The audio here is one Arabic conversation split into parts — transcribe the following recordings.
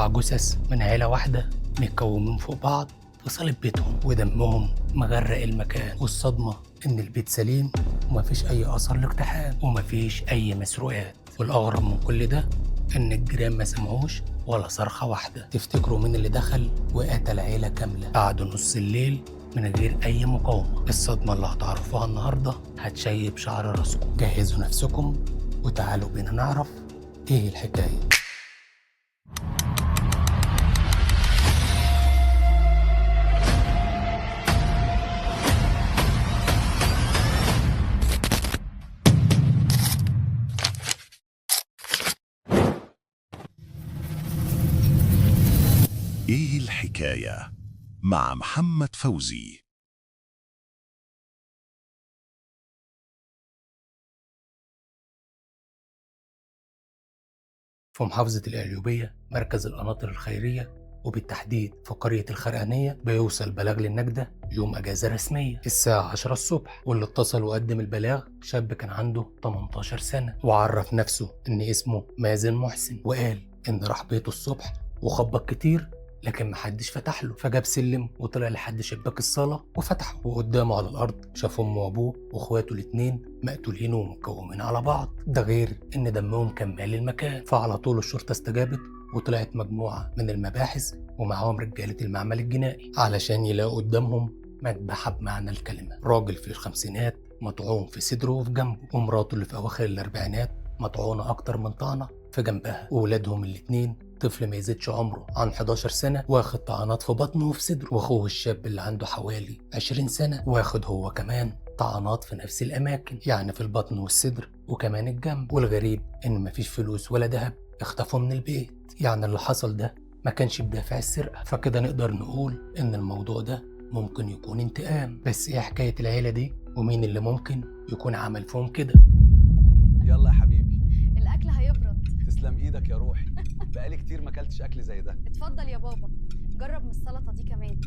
4 جثث من عيلة واحدة متكومين فوق بعض في صالة بيتهم ودمهم مغرق المكان، والصدمة إن البيت سليم ومفيش أي أثر لاقتحام ومفيش أي مسروقات. والأغرب من كل ده إن الجيران ما سمعوش ولا صرخة واحدة. تفتكروا مين اللي دخل وقتل عيلة كاملة؟ قعدوا نص الليل من غير أي مقاومة. الصدمة اللي هتعرفوها النهاردة هتشيب شعر راسكم. جهزوا نفسكم وتعالوا بينا نعرف إيه الحكاية. إيه الحكاية مع محمد فوزي. في محافظة القليوبية مركز القناطر الخيرية، وبالتحديد في قرية الخرقانية، بيوصل بلاغ للنجدة يوم أجازة رسمية الساعة 10 الصبح. واللي اتصل وقدم البلاغ شاب كان عنده 18 سنة، وعرف نفسه إن اسمه مازن محسن، وقال إن راح بيته الصبح وخبط كتير لكن محدش فتح له، فجاب سلم وطلع لحد شباك الصالة وفتحه، وقدامه على الأرض شاف أمه وأبوه وأخواته الاتنين مقتولين ومكومين على بعض. ده غير إن دمهم كان مالي المكان. فعلى طول الشرطة استجابت وطلعت مجموعة من المباحث ومعاهم رجالة المعمل الجنائي علشان يلاقوا قدامهم مذبحة بمعنى الكلمة. راجل في الخمسينات مطعون في صدره وفي جنبه، ومراته اللي في أواخر الأربعينات مطعونة أكتر من طعنة في جنبها، وولادهم الاتنين طفل ما يزيدش عمره عن 11 سنة واخد طعنات في بطنه وفي صدره، واخوه الشاب اللي عنده حوالي 20 سنة واخد هو كمان طعنات في نفس الأماكن، يعني في البطن والصدر وكمان الجنب. والغريب إن مفيش فلوس ولا ذهب اختفوا من البيت، يعني اللي حصل ده ما كانش بدافع السرقة. فكده نقدر نقول إن الموضوع ده ممكن يكون انتقام. بس إيه حكاية العيلة دي ومين اللي ممكن يكون عمل فيهم كده؟ يلا يا حبيبي، الأكل هيبرد. تسلم ايدك يا روحي. بقالي كتير ما اكلتش اكل زي ده. اتفضل يا بابا، جرب من السلطة دي كمان.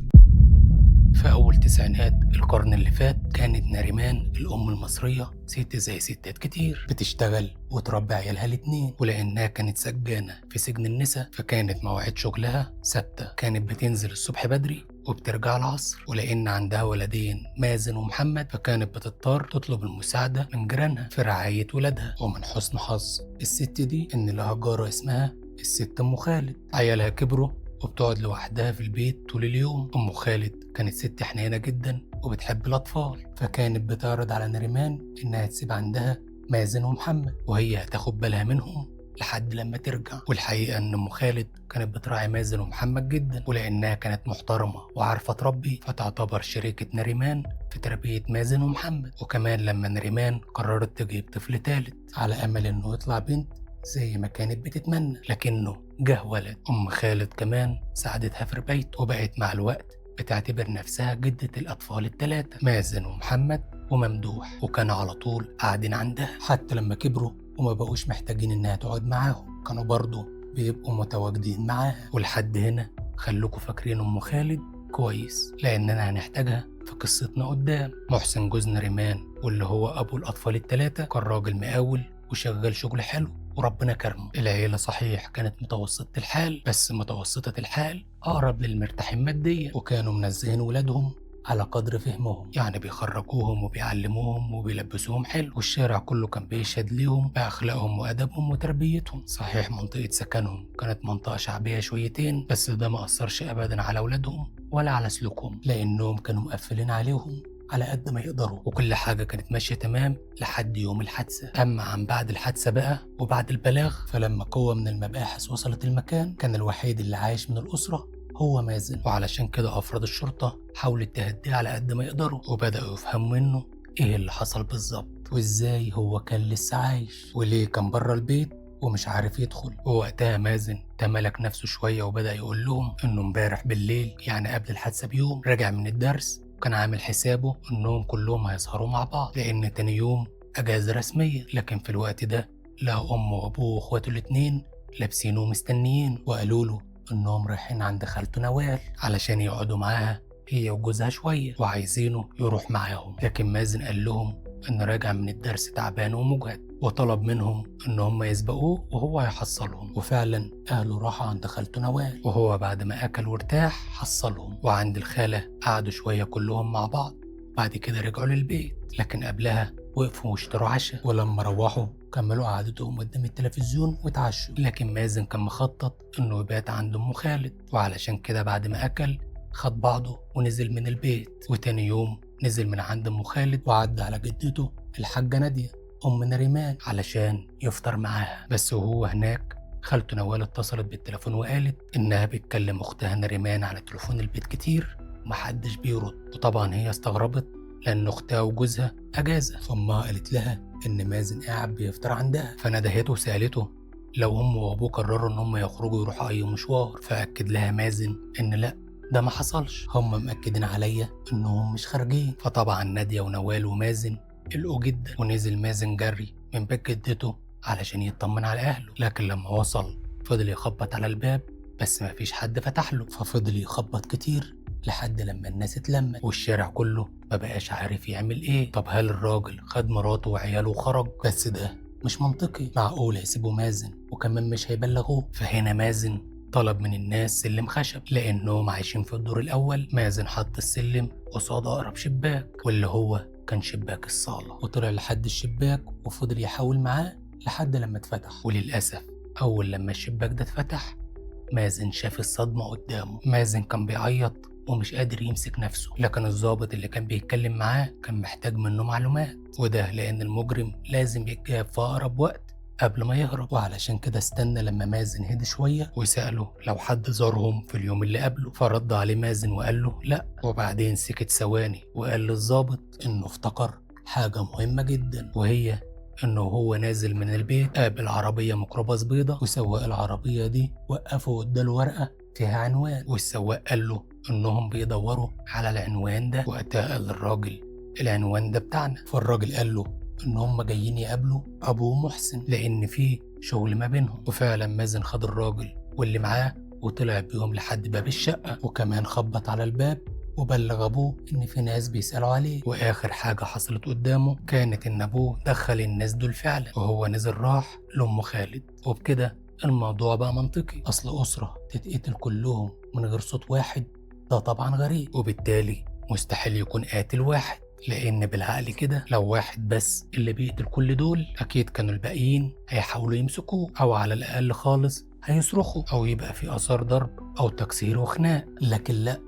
في أول تسعينات القرن اللي فات كانت ناريمان الأم المصرية ست زي ستات كتير، بتشتغل وتربي عيالها الاتنين. ولأنها كانت سجانة في سجن النساء فكانت مواعيد شغلها ثابتة، كانت بتنزل الصبح بدري وبترجع العصر. ولأن عندها ولدين مازن ومحمد فكانت بتضطر تطلب المساعدة من جيرانها في رعاية ولادها. ومن حسن حظ الست دي إن لها جارة اسمها الست أم خالد. عيالها كبروا وبتقعد لوحدها في البيت طول اليوم. أم خالد كانت ست حنينة جدا وبتحب الأطفال، فكانت بتعرض على نريمان إنها تسيب عندها مازن ومحمد وهي هتاخد بالها منهم لحد لما ترجع. والحقيقة إن أم خالد كانت بتراعي مازن ومحمد جدا، ولأنها كانت محترمة وعارفة تربي فتعتبر شريكة نريمان في تربية مازن ومحمد. وكمان لما نريمان قررت تجيب طفل تالت على أمل إنه يطلع بنت زي ما كانت بتتمنى، لكنه جه ولد. أم خالد كمان ساعدتها في ربايته، وبقت مع الوقت بتعتبر نفسها جدة الأطفال الثلاثة مازن ومحمد وممدوح، وكانوا على طول قاعدين عندها. حتى لما كبروا وما بقوش محتاجين إنها تقعد معاهم كانوا برضو بيبقوا متواجدين معاها. ولحد هنا خلوكوا فاكرين أم خالد كويس لأننا هنحتاجها في قصتنا قدام. محسن جوز نريمان واللي هو أبو الأطفال الثلاثة كان راجل مقاول وشغال شغل حلو وربنا كرمه. العيلة صحيح كانت متوسطة الحال، بس متوسطة الحال أقرب للمرتاحين ماديا، وكانوا منزهين ولادهم على قدر فهمهم، يعني بيخرجوهم وبيعلموهم وبيلبسوهم حلو، والشارع كله كان بيشهد ليهم بأخلاقهم وأدبهم وتربيتهم. صحيح منطقة سكنهم كانت منطقة شعبية شويتين، بس ده ما أثرش أبدا على ولادهم ولا على سلوكهم، لأنهم كانوا مقفلين عليهم على قد ما يقدروا، وكل حاجة كانت ماشية تمام لحد يوم الحادثة. أما عن بعد الحادثة بقى وبعد البلاغ، فلما قوة من المباحث وصلت المكان كان الوحيد اللي عايش من الأسرة هو مازن، وعلشان كده أفراد الشرطة حاولت تهديه على قد ما يقدروا، وبدأوا يفهموا منه إيه اللي حصل بالظبط وإزاي هو كان لسه عايش وليه كان بره البيت ومش عارف يدخل. ووقتها مازن تملك نفسه شوية وبدأ يقول لهم إنه امبارح بالليل يعني قبل الحادثة بيوم راجع من الدرس وكان عامل حسابه إنهم كلهم هيسهروا مع بعض لأن تاني يوم أجازة رسمية. لكن في الوقت ده لقى أمه وأبوه وأخواته الاتنين لابسين ومستنيين، وقالوا له إنهم رايحين عند خالته نوال علشان يقعدوا معاها هي وجوزها شوية وعايزينه يروح معاهم. لكن مازن قال لهم إنه راجع من الدرس تعبان ومجهد وطلب منهم إن هم يسبقوه وهو هيحصلهم. وفعلا أهله راحوا عند خالته نوال، وهو بعد ما أكل وارتاح حصلهم. وعند الخالة قعدوا شوية كلهم مع بعض، بعد كده رجعوا للبيت. لكن قبلها وقفوا واشتروا عشاء، ولما روحوا كملوا قعدتهم قدام التلفزيون واتعشوا. لكن مازن كان مخطط إنه يبات عند أم خالد، وعلشان كده بعد ما أكل خد بعضه ونزل من البيت. وتاني يوم نزل من عند أم خالد وعدى على جدته الحاجة نادية أم نريمان علشان يفطر معاها. بس وهو هناك خالته نوال اتصلت بالتليفون وقالت إنها بتكلم أختها نريمان على تليفون البيت كتير ومحدش بيرد. وطبعا هي استغربت لأن أختها وجوزها أجازة، فأمها قالت لها إن مازن قاعد بيفطر عندها، فندهته وسألته لو أمه وأبوه قرروا إن هم يخرجوا يروحوا أي مشوار. فأكد لها مازن إن لأ، ده ما حصلش، هم مأكدين عليا إنهم مش خارجين. فطبعا نادية ونوال ومازن قلقوا جدا، ونزل مازن جري من بيت جدته علشان يطمن على أهله. لكن لما وصل فضل يخبط على الباب بس مفيش حد فتح له، ففضل يخبط كتير لحد لما الناس اتلمت والشارع كله ما بقاش عارف يعمل ايه. طب هل الراجل خد مراته وعياله وخرج؟ بس ده مش منطقي، معقول يسيبوا مازن وكمان مش هيبلغوه؟ فهنا مازن طلب من الناس سلم خشب لانهم عايشين في الدور الاول. مازن حط السلم قصاد اقرب شباك واللي هو كان شباك الصالة، وطلع لحد الشباك وفضل يحاول معاه لحد لما اتفتح. وللأسف أول لما الشباك ده اتفتح مازن شاف الصدمة قدامه. مازن كان بيعيط ومش قادر يمسك نفسه، لكن الضابط اللي كان بيتكلم معاه كان محتاج منه معلومات، وده لأن المجرم لازم يتجاب في أقرب وقت قبل ما يهرب. وعلشان كده استنى لما مازن هدي شوية وسأله لو حد زارهم في اليوم اللي قبله، فرد عليه مازن وقال له لا. وبعدين سكت ثواني وقال للضابط إنه افتكر حاجة مهمة جدا، وهي إنه هو نازل من البيت قابل عربية ميكروباص بيضة، وسواق العربية دي وقفه واداله ورقة فيها عنوان، والسواق قال له إنهم بيدوروا على العنوان ده. وقتها قال للراجل العنوان ده بتاعنا. فالراجل قال له إن هم جايين يقابلوا أبوه محسن لأن في شغل ما بينهم. وفعلا مازن خد الراجل واللي معاه وطلع بيهم لحد باب الشقة، وكمان خبط على الباب وبلغ أبوه إن في ناس بيسألوا عليه. وآخر حاجة حصلت قدامه كانت إن أبوه دخل الناس دول فعلا، وهو نزل راح لأم خالد. وبكده الموضوع بقى منطقي، أصل أسرة تتقتل كلهم من غير صوت واحد ده طبعا غريب، وبالتالي مستحيل يكون قاتل واحد، لأن بالعقل كده لو واحد بس اللي بيقتل كل دول أكيد كانوا الباقيين هيحاولوا يمسكوه، أو على الأقل خالص هيصرخوا، أو يبقى في آثار ضرب أو تكسير وخناق. لكن لأ،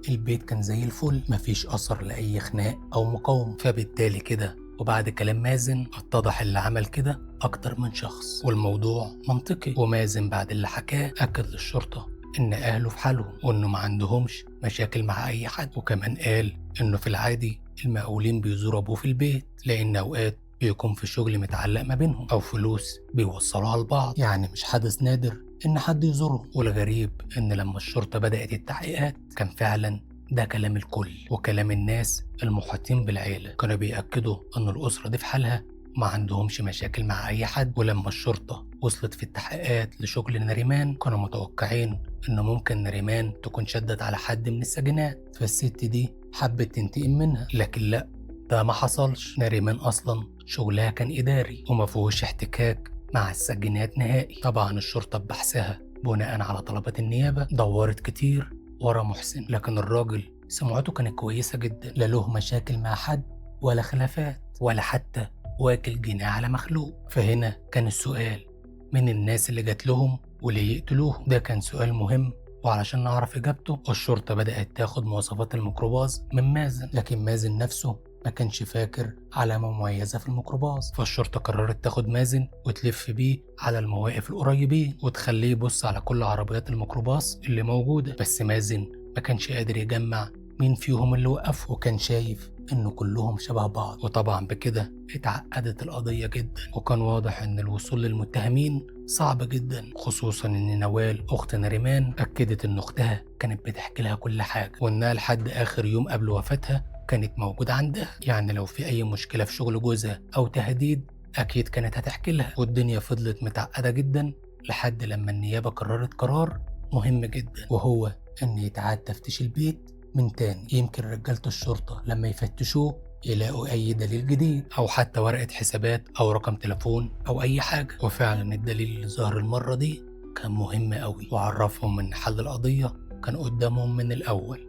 البيت كان زي الفل، مفيش أثر لأي خناق أو مقاومة. فبالتالي كده وبعد كلام مازن اتضح اللي عمل كده أكتر من شخص، والموضوع منطقي. ومازن بعد اللي حكاه أكد للشرطة إن أهله في حالهم وإنه ما عندهمش مشاكل مع أي حد، وكمان قال إنه في العادي المقاولين بيزوروا أبوه في البيت لأن أوقات بيكون في شغل متعلق ما بينهم أو فلوس بيوصلوا على البعض، يعني مش حدث نادر إن حد يزورهم. والغريب إن لما الشرطة بدأت التحقيقات كان فعلا ده كلام الكل وكلام الناس المحيطين بالعيلة، كانوا بيأكدوا إن الأسرة دي في حالها ما عندهمش مشاكل مع أي حد. ولما الشرطة وصلت في التحقيقات لشغل نريمان كانوا متوقعين إن ممكن نريمان تكون شدت على حد من السجنات فالست دي حبت تنتقم منها، لكن لأ، ده ما حصلش. نريمان أصلا شغلها كان إداري وما فيهوش احتكاك مع السجينات نهائي. طبعا الشرطة بحثها بناء على طلبات النيابة دورت كتير ورا محسن، لكن الراجل سمعته كانت كويسة جدا، لا له مشاكل مع حد ولا خلافات ولا حتى واكل جناه على مخلوق. فهنا كان السؤال من الناس اللي جات لهم واللي يقتلوهم، ده كان سؤال مهم، وعلشان نعرف إجابته الشرطة بدأت تاخد مواصفات الميكروباص من مازن، لكن مازن نفسه ما كانش فاكر علامة مميزة في الميكروباص. فالشرطة قررت تاخد مازن وتلف بيه على المواقف القريبين وتخليه يبص على كل عربيات الميكروباص اللي موجودة. بس مازن ما كانش قادر يجمع مين فيهم اللي وقفه، وكان شايف إنه كلهم شبه بعض. وطبعا بكده اتعقدت القضية جدا، وكان واضح إن الوصول للمتهمين صعب جدا، خصوصا إن نوال أخت نريمان أكدت إن أختها كانت بتحكي لها كل حاجة، وإنها لحد آخر يوم قبل وفاتها كانت موجودة عندها، يعني لو في أي مشكلة في شغل جوزها أو تهديد أكيد كانت هتحكي لها. والدنيا فضلت متعقدة جدا لحد لما النيابة قررت قرار مهم جدا، وهو إن يتعاد تفتيش البيت من تاني. يمكن رجالة الشرطة لما يفتشوه يلاقوا أي دليل جديد أو حتى ورقة حسابات أو رقم تليفون أو أي حاجة. وفعلا الدليل اللي ظهر المرة دي كان مهم أوي وعرفهم إن حل القضية كان قدامهم من الأول.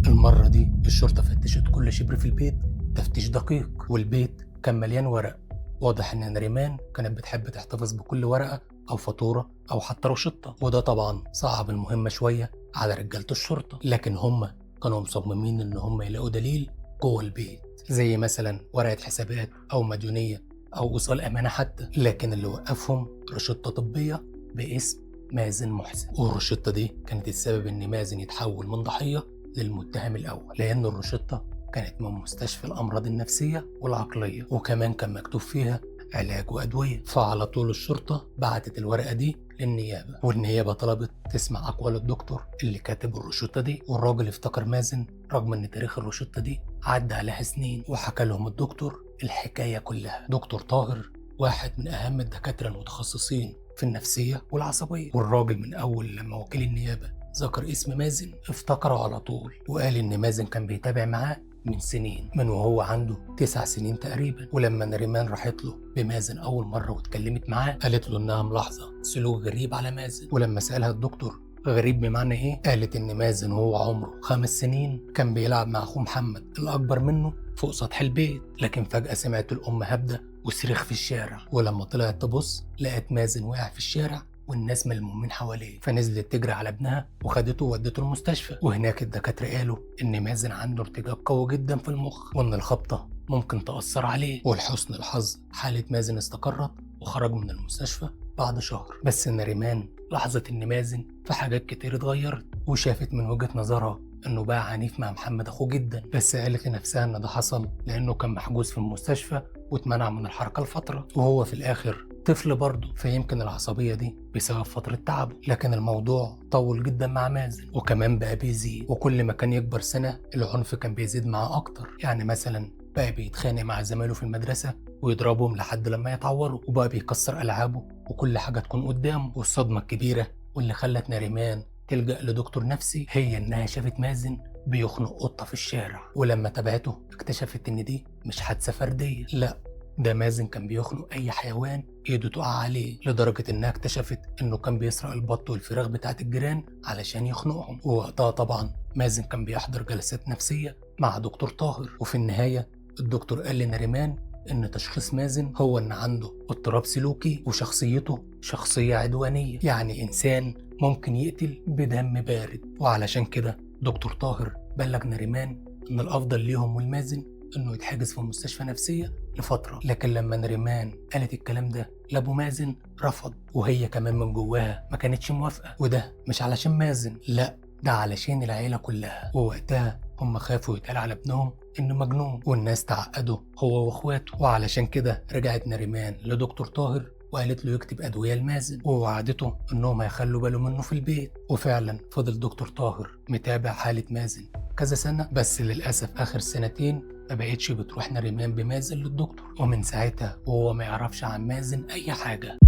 المرة دي الشرطة فتشت كل شبر في البيت تفتيش دقيق، والبيت كان مليان ورق. واضح إن نريمان كانت بتحب تحتفظ بكل ورقة أو فاتورة أو حتى روشتة، وده طبعا صعب المهمة شوية على رجالة الشرطة، لكن هم كانوا مصممين إن هم يلاقوا دليل جوه البيت، زي مثلا ورقة حسابات أو مديونية أو وصال أمانة حتى. لكن اللي وقفهم روشتة طبية باسم مازن محسن، والروشتة دي كانت السبب إن مازن يتحول من ضحية للمتهم الأول، لأن الروشتة كانت من مستشفى الأمراض النفسية والعقلية، وكمان كان مكتوب فيها علاج وأدوية. فعلى طول الشرطة بعتت الورقة دي للنيابة، والنيابة طلبت تسمع أقوال الدكتور اللي كاتب الروشتة دي. والراجل افتكر مازن رغم إن تاريخ الروشتة دي عدى عليها سنين، وحكى لهم الدكتور الحكاية كلها. دكتور طاهر واحد من أهم الدكاترة المتخصصين في النفسية والعصبية، والراجل من أول لما وكيل النيابة ذكر اسم مازن افتكره على طول، وقال إن مازن كان بيتابع معاه من سنين، من وهو عنده 9 سنين تقريبا. ولما نريمان راحت له بمازن أول مرة واتكلمت معاه قالت له إنها ملاحظة سلوك غريب على مازن. ولما سألها الدكتور غريب بمعنى إيه، قالت إن مازن وهو عمره 5 سنين كان بيلعب مع أخوه محمد الأكبر منه فوق سطح البيت، لكن فجأة سمعت الأم هبدة وصريخ في الشارع، ولما طلعت تبص لقت مازن واقع في الشارع والناس ملمومين حواليه، فنزلت تجري على ابنها وخدته وودته المستشفى. وهناك الدكاترة قالوا إن مازن عنده ارتجاج قوي جدا في المخ، وإن الخبطة ممكن تأثر عليه. ولحسن الحظ حالة مازن استقرت وخرج من المستشفى بعد شهر. بس نريمان لاحظت إن مازن في حاجات كتير اتغيرت، وشافت من وجهة نظرها إنه بقى عنيف مع محمد أخوه جدا. بس قالت لنفسها إن ده حصل لأنه كان محجوز في المستشفى واتمنع من الحركة لفترة، وهو في الآخر طفل برضه، فيمكن العصبية دي بسبب فترة تعبه. لكن الموضوع طول جدا مع مازن، وكمان بقى بيزيد، وكل ما كان يكبر سنة العنف كان بيزيد معاه أكتر. يعني مثلا بقى بيتخانق مع زمايله في المدرسة ويضربهم لحد لما يتعوروا، وبقى بيكسر ألعابه وكل حاجة تكون قدامه. والصدمة الكبيرة واللي خلت نريمان تلجأ لدكتور نفسي هي إنها شافت مازن بيخنق قطة في الشارع، ولما تابعته اكتشفت إن دي مش حادثة فردية، لأ ده مازن كان بيخنق أي حيوان إيده تقع عليه، لدرجة إنها اكتشفت إنه كان بيسرق البط والفراخ بتاعت الجيران علشان يخنقهم. ووقتها طبعا مازن كان بيحضر جلسات نفسية مع دكتور طاهر، وفي النهاية الدكتور قال لنريمان إن تشخيص مازن هو إن عنده اضطراب سلوكي وشخصيته شخصية عدوانية، يعني إنسان ممكن يقتل بدم بارد. وعلشان كده دكتور طاهر بلغ نريمان إن الأفضل ليهم والمازن إنه يتحجز في مستشفى نفسية لفترة. لكن لما نريمان قالت الكلام ده لأبو مازن رفض، وهي كمان من جواها ما كانتش موافقة. وده مش علشان مازن، لأ ده علشان العيلة كلها. ووقتها هم خافوا يتقال على ابنهم إنه مجنون، والناس تعقدوا هو واخواته. وعلشان كده رجعت نريمان لدكتور طاهر وقالت له يكتب أدوية لمازن، ووعدته إنهم هيخلوا باله منه في البيت. وفعلا فضل دكتور طاهر متابع حالة مازن كذا سنة، بس للأسف آخر سنتين ما بقتش بتروح نريمان بمازن للدكتور، ومن ساعتها وهو ما يعرفش عن مازن أي حاجة.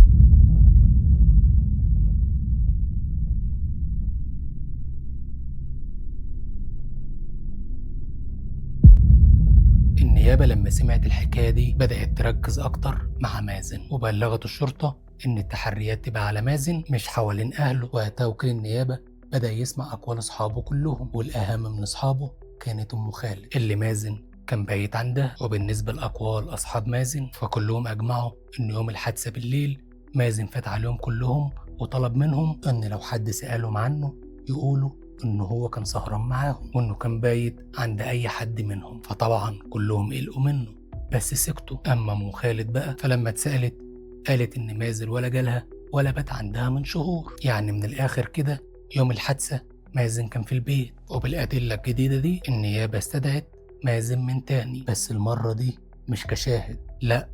النيابة لما سمعت الحكاية دي بدأت تركز أكتر مع مازن، وبلغت الشرطة إن التحريات تبقى على مازن مش حوالين أهله. وقتها وكيل النيابة بدأ يسمع أقوال أصحابه كلهم، والأهم من أصحابه كانت أم خالد اللي مازن كان بايت عندها. وبالنسبة لأقوال أصحاب مازن فكلهم أجمعوا إن يوم الحادثة بالليل مازن فات عليهم كلهم وطلب منهم إن لو حد سألهم عنه يقولوا إنه هو كان سهران معاهم وإنه كان بايت عند أي حد منهم. فطبعا كلهم قلقوا منه بس سكتوا. أما أم خالد بقى فلما اتسألت قالت إن مازن ولا جالها ولا بات عندها من شهور. يعني من الآخر كده يوم الحادثة مازن كان في البيت. وبالأدلة الجديدة دي النيابة استدعت مازن من تاني، بس المرة دي مش كشاهد، لأ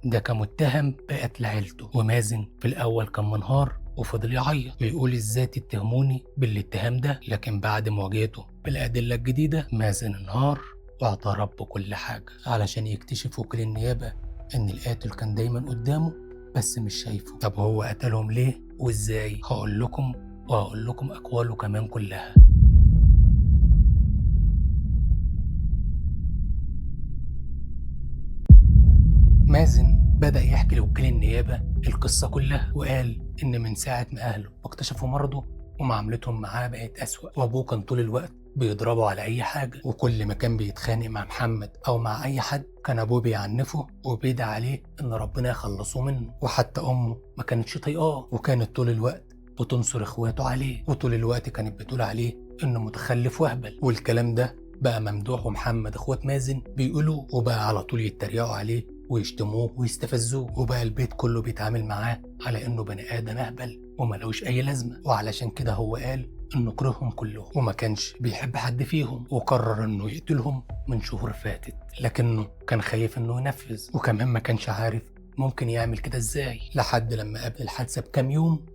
ده كمتهم بقتل عيلته. ومازن في الأول كان منهار وفضل يعيط ويقول ازاي تتهموني بالاتهام ده، لكن بعد مواجهته بالأدلة الجديدة مازن انهار واعترف بكل حاجة علشان يكتشف وكيل النيابة ان القاتل كان دايما قدامه بس مش شايفه. طب هو قتلهم ليه وازاي؟ هقول لكم، وهقول لكم أقواله كمان كلها. مازن بدأ يحكي لوكيل النيابة القصة كلها، وقال إن من ساعة ما أهله اكتشفوا مرضه ومعاملتهم معاه بقت أسوأ، وأبوه كان طول الوقت بيضربه على أي حاجة، وكل ما كان بيتخانق مع محمد أو مع أي حد كان أبوه بيعنفه وبيدعي عليه إن ربنا يخلصه منه. وحتى أمه ما كانتش طايقاه، وكانت طول الوقت بتنصر إخواته عليه، وطول الوقت كانت بتقول عليه إنه متخلف وهبل. والكلام ده بقى ممدوح ومحمد اخوات مازن بيقولوا، وبقى على طول يتريقوا عليه ويشتموه ويستفزوه، وبقى البيت كله بيتعامل معاه على انه بني ادم اهبل وملوش اي لازمه. وعلشان كده هو قال انه كرههم كلهم وما كانش بيحب حد فيهم، وقرر انه يقتلهم من شهور فاتت، لكنه كان خايف انه ينفذ، وكمان ما كانش عارف ممكن يعمل كده ازاي. لحد لما قبل الحادثه بكام يوم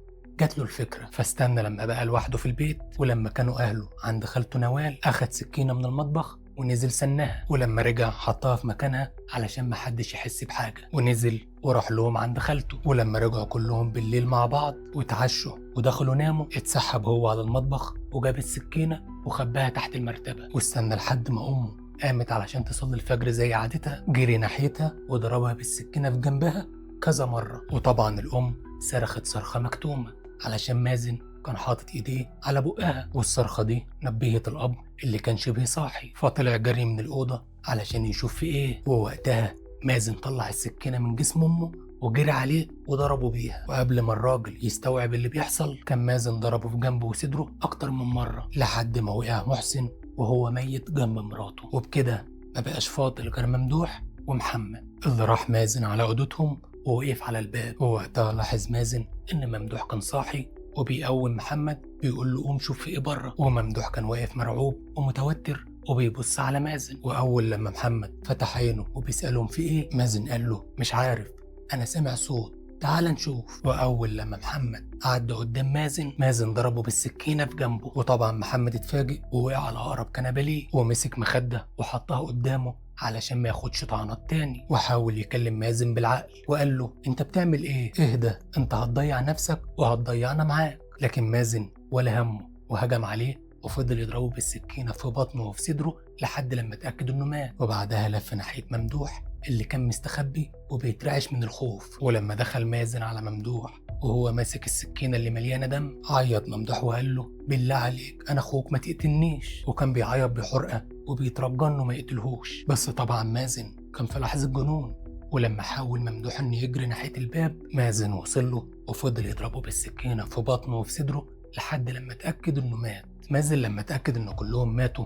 جات له الفكرة، فاستنى لما بقى لوحده في البيت، ولما كانوا أهله عند خالته نوال أخد سكينة من المطبخ ونزل سنها، ولما رجع حطها في مكانها علشان محدش يحس بحاجة، ونزل وراح لهم عند خالته. ولما رجعوا كلهم بالليل مع بعض واتعشوا ودخلوا ناموا، اتسحب هو على المطبخ وجاب السكينة وخباها تحت المرتبة، واستنى لحد ما أمه قامت علشان تصلي الفجر زي عادتها، جري ناحيتها وضربها بالسكينة في جنبها كذا مرة. وطبعا الأم صرخت صرخة مكتومة علشان مازن كان حاطط ايديه على بقها، والصرخة دي نبهت الأب اللي كان شبه صاحي، فطلع جري من الأوضة علشان يشوف في ايه. ووقتها مازن طلع السكينة من جسم أمه وجري عليه وضربه بيها، وقبل ما الراجل يستوعب اللي بيحصل كان مازن ضربه في جنبه وصدره أكتر من مرة، لحد ما وقع محسن وهو ميت جنب مراته. وبكده ما بقاش فاضل غير ممدوح ومحمد، اللي راح مازن على أوضتهم ووقف على الباب. ووقتها لاحظ مازن إن ممدوح كان صاحي وبيقوم محمد بيقول له قوم شوف في ايه بره، وممدوح كان واقف مرعوب ومتوتر وبيبص على مازن. واول لما محمد فتح عينه وبيسالهم في ايه، مازن قال له مش عارف، انا سامع صوت، تعال نشوف. واول لما محمد عدى قدام مازن ضربه بالسكينه في جنبه، وطبعا محمد اتفاجئ ووقع على اقرب كنبه ليه ومسك مخده وحطها قدامه علشان ما ياخدش طعنات تاني، وحاول يكلم مازن بالعقل وقال له انت بتعمل ايه؟ اهدى، انت هتضيع نفسك وهتضيعنا معاك. لكن مازن ولا همه وهجم عليه وفضل يضربه بالسكينة في بطنه وفي صدره لحد لما اتأكد انه مات. وبعدها لف ناحية ممدوح اللي كان مستخبي وبيترعش من الخوف. ولما دخل مازن على ممدوح وهو ماسك السكينة اللي مليانة دم، عيط ممدوح وقال له بالله عليك انا اخوك ما تقتلنيش، وكان بيعيط بحرقة وبيترجى انه ما يقتلهوش. بس طبعا مازن كان في لحظة جنون، ولما حاول ممدوح انه يجري ناحية الباب مازن وصل له وفضل يضربه بالسكينة في بطنه وفي صدره لحد لما اتأكد انه مات. مازن لما اتأكد ان كلهم ماتوا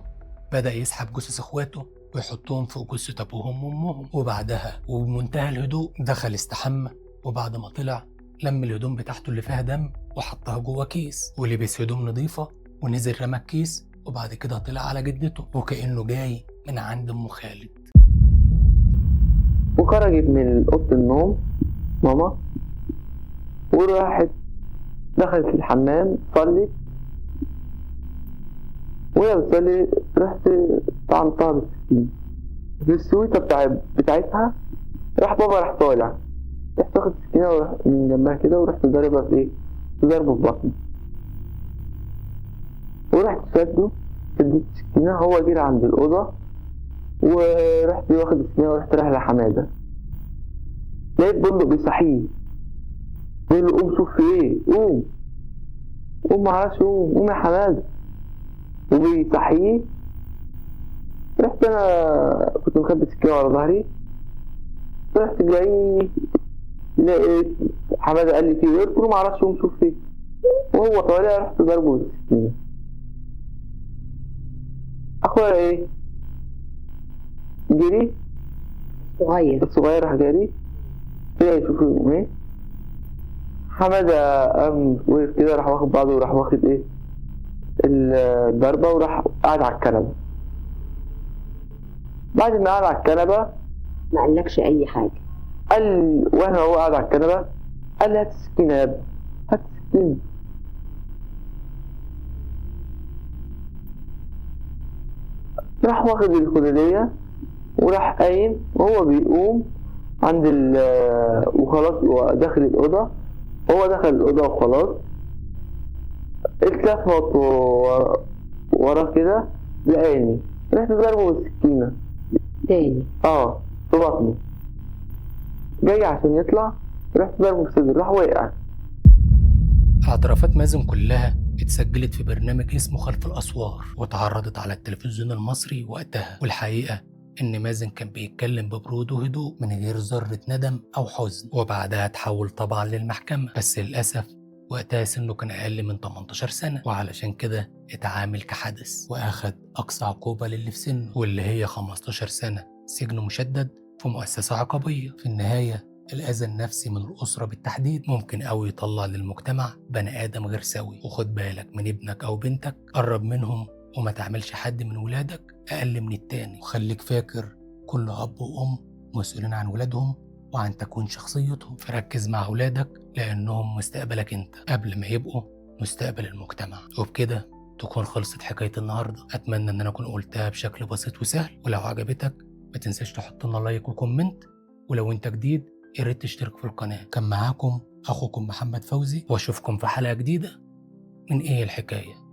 بدأ يسحب جثث اخواته ويحطهم فوق جثة ابوهم وامهم، وبعدها وبمنتهى الهدوء دخل استحمى، وبعد ما طلع لم الهدوم بتاعته اللي فيها دم وحطها جوه كيس، ولبس هدوم نظيفة ونزل رمى الكيس، وبعد كده طلع على جدته وكأنه جاي من عند ام خالد. وخرجت من اوضه النوم ماما وراحت دخلت الحمام صلت، وهي بتصلي رحت طعنتها بالسكين في السويطة بتاعتها. بابا طالع، رحت واخد السكينة من جنبها كده ورحت ضاربها في ايه؟ ضربه في بطنه، ورحت شده اديت السكينة، هو جري عند الأوضة ورحت واخد السكينة ورحت رايح لحمادة، لقيت بندق بيصحيه بيقول له قوم شوف في ايه، قوم معرفش، قوم يا حمادة، وبيصحيه. رحت انا كنت مخبي السكينة ورا ظهري، رحت جاي لقيت حمادة قال لي فيه ايه، قلت له معرفش قوم شوف فيه، وهو طالع رحت ضربه بالسكينة. اخويا ايه جري الصغير راح جري طلع يشوف ايه. حمادة قام وقف كده راح واخد بعضه وراح واخد ايه الضربة وراح قاعد على الكنبة. بعد ما قاعد على الكنبة ما قالكش اي حاجة؟ قال واحنا هو قاعد على الكنبة قال لي هات السكينة يا ابني، هات السكينة. راح واخد الخدادية وراح قايم، وهو بيقوم عند وخلاص وداخل الأوضة. هو دخل الأوضة وخلاص، التفت ورا كده لقاني، رحت ضربه بالسكينة تاني. في بطنه. جاي عشان يطلع، رحت ضربه في صدره، راح وقع. اعترافات مازن كلها اتسجلت في برنامج اسمه خلف الأسوار واتعرضت على التلفزيون المصري وقتها، والحقيقة إن مازن كان بيتكلم ببرود وهدوء من غير ذرة ندم أو حزن، وبعدها اتحول طبعا للمحكمة. بس للأسف وقتها سنه كان أقل من 18 سنة، وعلشان كده اتعامل كحدث وأخد أقصى عقوبة للي في سنه، واللي هي 15 سنة سجن مشدد في مؤسسة عقابية. في النهاية الأذى النفسي من الأسرة بالتحديد ممكن أوي يطلع للمجتمع بني آدم غير سوي. وخد بالك من ابنك أو بنتك، قرب منهم وما تعملش حد من ولادك أقل من التاني. وخليك فاكر كل أب وأم مسؤولين عن ولادهم وعن تكوين شخصيتهم، فركز مع ولادك لأنهم مستقبلك أنت قبل ما يبقوا مستقبل المجتمع. وبكده تكون خلصت حكاية النهاردة. أتمنى أن أنا أكون قلتها بشكل بسيط وسهل، ولو عجبتك ما تنساش تحط لنا لايك وكومنت، ولو أنت جديد يا ريت تشترك في القناة. كان معاكم أخوكم محمد فوزي، وأشوفكم في حلقة جديدة من إيه الحكاية.